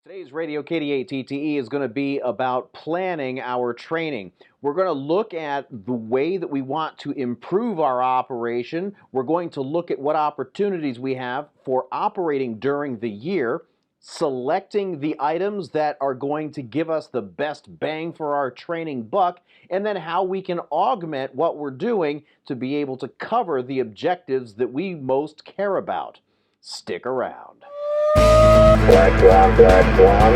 Today's radio KD8TTE is going to be about planning our training. We're going to look at the way that we want to improve our operation. We're going to look at what opportunities we have for operating during the year, selecting the items that are going to give us the best bang for our training buck, and then how we can augment what we're doing to be able to cover the objectives that we most care about. Stick around. Black Swan, Black Swan.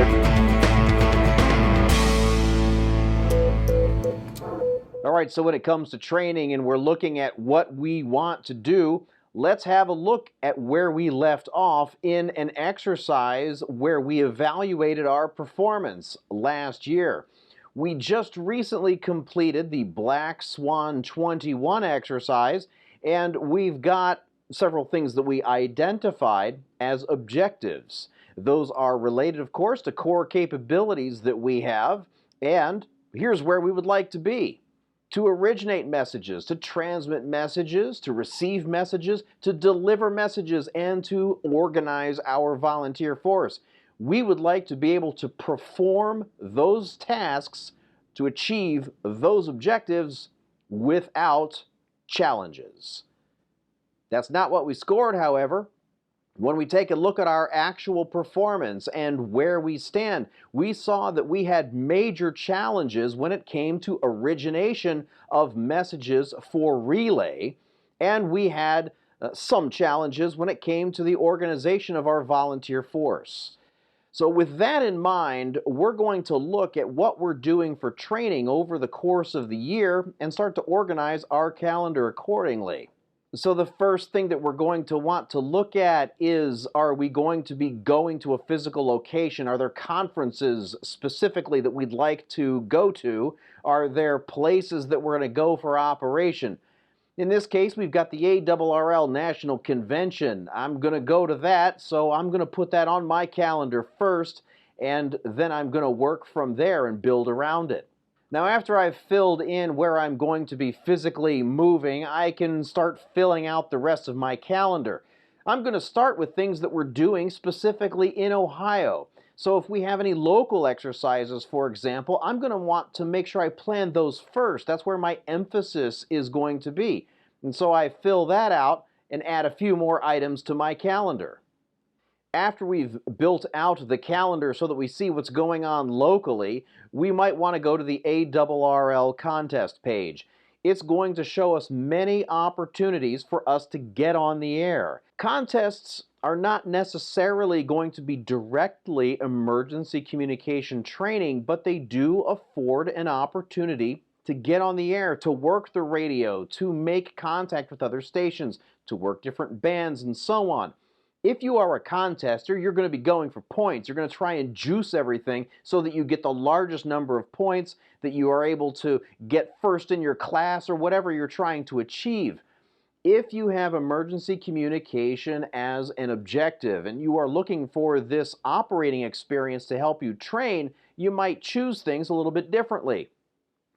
All right, so when it comes to training and we're looking at what we want to do, let's have a look at where we left off in an exercise where we evaluated our performance last year. We just recently completed the Black Swan 21 exercise, and we've got several things that we identified as objectives. Those are related, of course, to core capabilities that we have, and here's where we would like to be. To originate messages, to transmit messages, to receive messages, to deliver messages, and to organize our volunteer force. We would like to be able to perform those tasks to achieve those objectives without challenges. That's not what we scored, however. When we take a look at our actual performance and where we stand, we saw that we had major challenges when it came to origination of messages for relay, and we had some challenges when it came to the organization of our volunteer force. So with that in mind, we're going to look at what we're doing for training over the course of the year and start to organize our calendar accordingly. So the first thing that we're going to want to look at is, are we going to be going to a physical location? Are there conferences specifically that we'd like to go to? Are there places that we're going to go for operation? In this case, we've got the ARRL National Convention. I'm going to go to that, so I'm going to put that on my calendar first, and then I'm going to work from there and build around it. Now, after I've filled in where I'm going to be physically moving, I can start filling out the rest of my calendar. I'm going to start with things that we're doing specifically in Ohio. So if we have any local exercises, for example, I'm going to want to make sure I plan those first. That's where my emphasis is going to be. And so I fill that out and add a few more items to my calendar. After we've built out the calendar so that we see what's going on locally, we might want to go to the ARRL contest page. It's going to show us many opportunities for us to get on the air. Contests are not necessarily going to be directly emergency communication training, but they do afford an opportunity to get on the air, to work the radio, to make contact with other stations, to work different bands, and so on. If you are a contester, you're going to be going for points. You're going to try and juice everything so that you get the largest number of points, that you are able to get first in your class or whatever you're trying to achieve. If you have emergency communication as an objective and you are looking for this operating experience to help you train, you might choose things a little bit differently.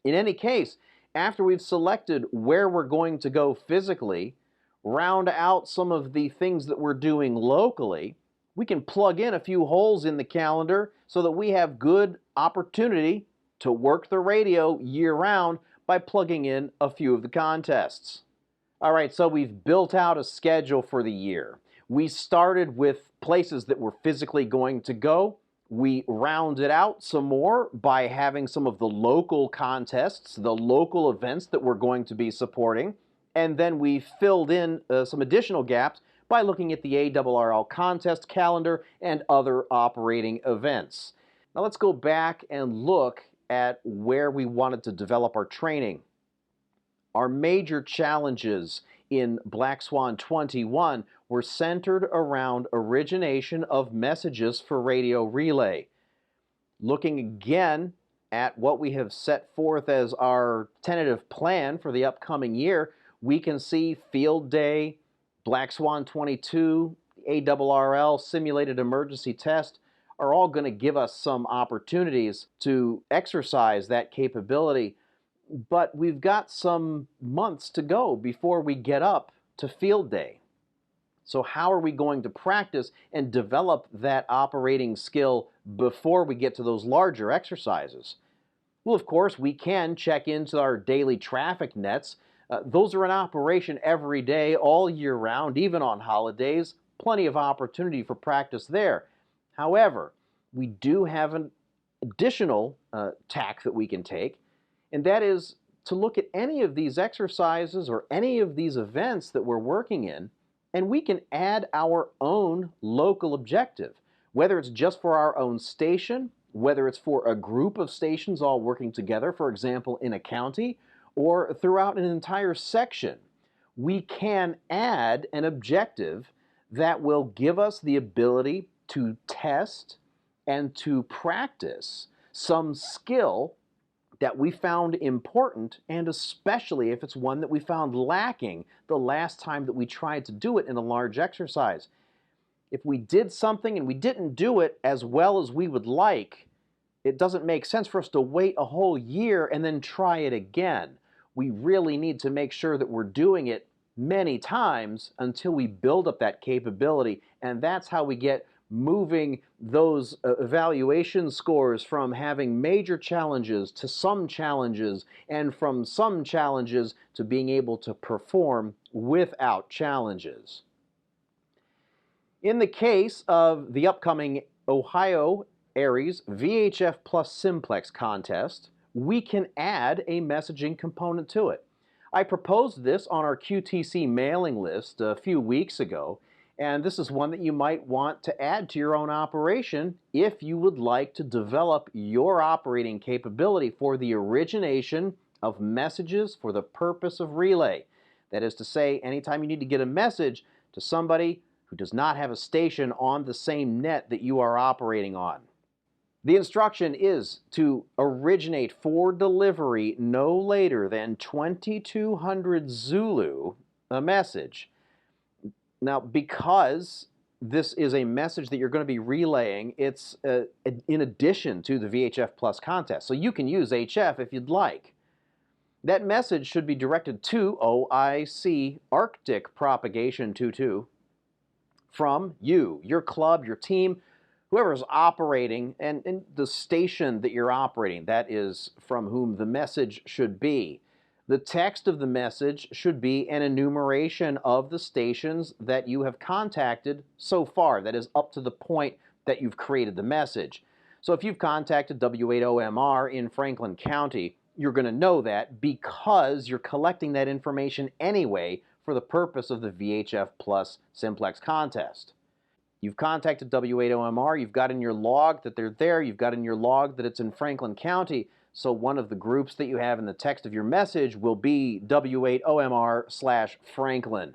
In any case, after we've selected where we're going to go physically, round out some of the things that we're doing locally, we can plug in a few holes in the calendar so that we have good opportunity to work the radio year-round by plugging in a few of the contests. All right, so we've built out a schedule for the year. We started with places that we're physically going to go. We rounded out some more by having some of the local contests, the local events that we're going to be supporting. And then we filled in some additional gaps by looking at the ARRL contest calendar and other operating events. Now let's go back and look at where we wanted to develop our training. Our major challenges in Black Swan 21 were centered around origination of messages for radio relay. Looking again at what we have set forth as our tentative plan for the upcoming year, we can see Field Day, Black Swan 22, ARRL, Simulated Emergency Test are all going to give us some opportunities to exercise that capability. But we've got some months to go before we get up to Field Day. So how are we going to practice and develop that operating skill before we get to those larger exercises? Well, of course, we can check into our daily traffic nets. Those are in operation every day, all year round, even on holidays. Plenty of opportunity for practice there. However, we do have an additional tack that we can take, and that is to look at any of these exercises or any of these events that we're working in, and we can add our own local objective, whether it's just for our own station, whether it's for a group of stations all working together, for example, in a county, or throughout an entire section. We can add an objective that will give us the ability to test and to practice some skill that we found important, and especially if it's one that we found lacking the last time that we tried to do it in a large exercise. If we did something and we didn't do it as well as we would like, it doesn't make sense for us to wait a whole year and then try it again. We really need to make sure that we're doing it many times until we build up that capability, and that's how we get moving those evaluation scores from having major challenges to some challenges, and from some challenges to being able to perform without challenges. In the case of the upcoming Ohio Aries VHF plus Simplex contest, we can add a messaging component to it. I proposed this on our QTC mailing list a few weeks ago, and this is one that you might want to add to your own operation if you would like to develop your operating capability for the origination of messages for the purpose of relay. That is to say, anytime you need to get a message to somebody who does not have a station on the same net that you are operating on. The instruction is to originate for delivery no later than 2200 Zulu a message. Now, because this is a message that you're going to be relaying, it's in addition to the VHF Plus contest. So you can use HF if you'd like. That message should be directed to OIC Arctic Propagation 22 from you, your club, your team, whoever's operating, and the station that you're operating. That is from whom the message should be. The text of the message should be an enumeration of the stations that you have contacted so far, that is up to the point that you've created the message. So if you've contacted W80MR in Franklin County, you're going to know that because you're collecting that information anyway for the purpose of the VHF Plus Simplex contest. You've contacted W80MR, you've got in your log that they're there, you've got in your log that it's in Franklin County, so one of the groups that you have in the text of your message will be W80MR/Franklin.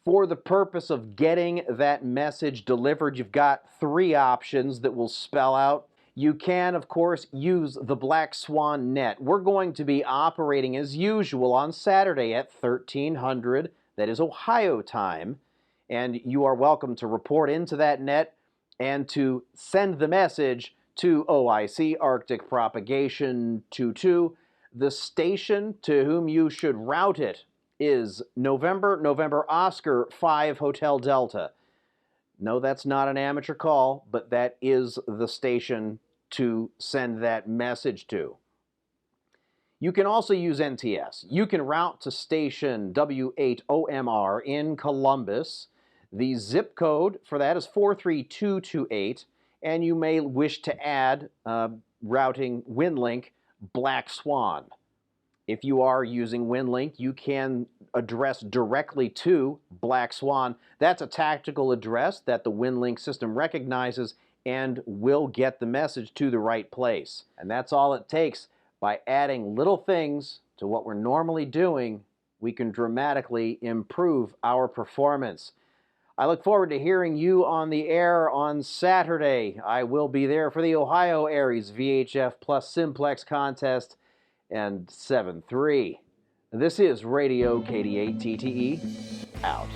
For the purpose of getting that message delivered, you've got three options that will spell out. You can, of course, use the Black Swan net. We're going to be operating as usual on Saturday at 1300, that is Ohio time, and you are welcome to report into that net and to send the message to OIC Arctic Propagation 22. The station to whom you should route it is November Oscar 5 Hotel Delta. No, that's not an amateur call, but that is the station to send that message to. You can also use NTS. You can route to station W80MR in Columbus. The zip code for that is 43228, and you may wish to add routing WinLink Black Swan. If you are using WinLink, you can address directly to Black Swan. That's a tactical address that the WinLink system recognizes and will get the message to the right place. And that's all it takes. By adding little things to what we're normally doing, we can dramatically improve our performance. I look forward to hearing you on the air on Saturday. I will be there for the Ohio Aries VHF Plus Simplex contest and 7-3. This is Radio KD8TTE out.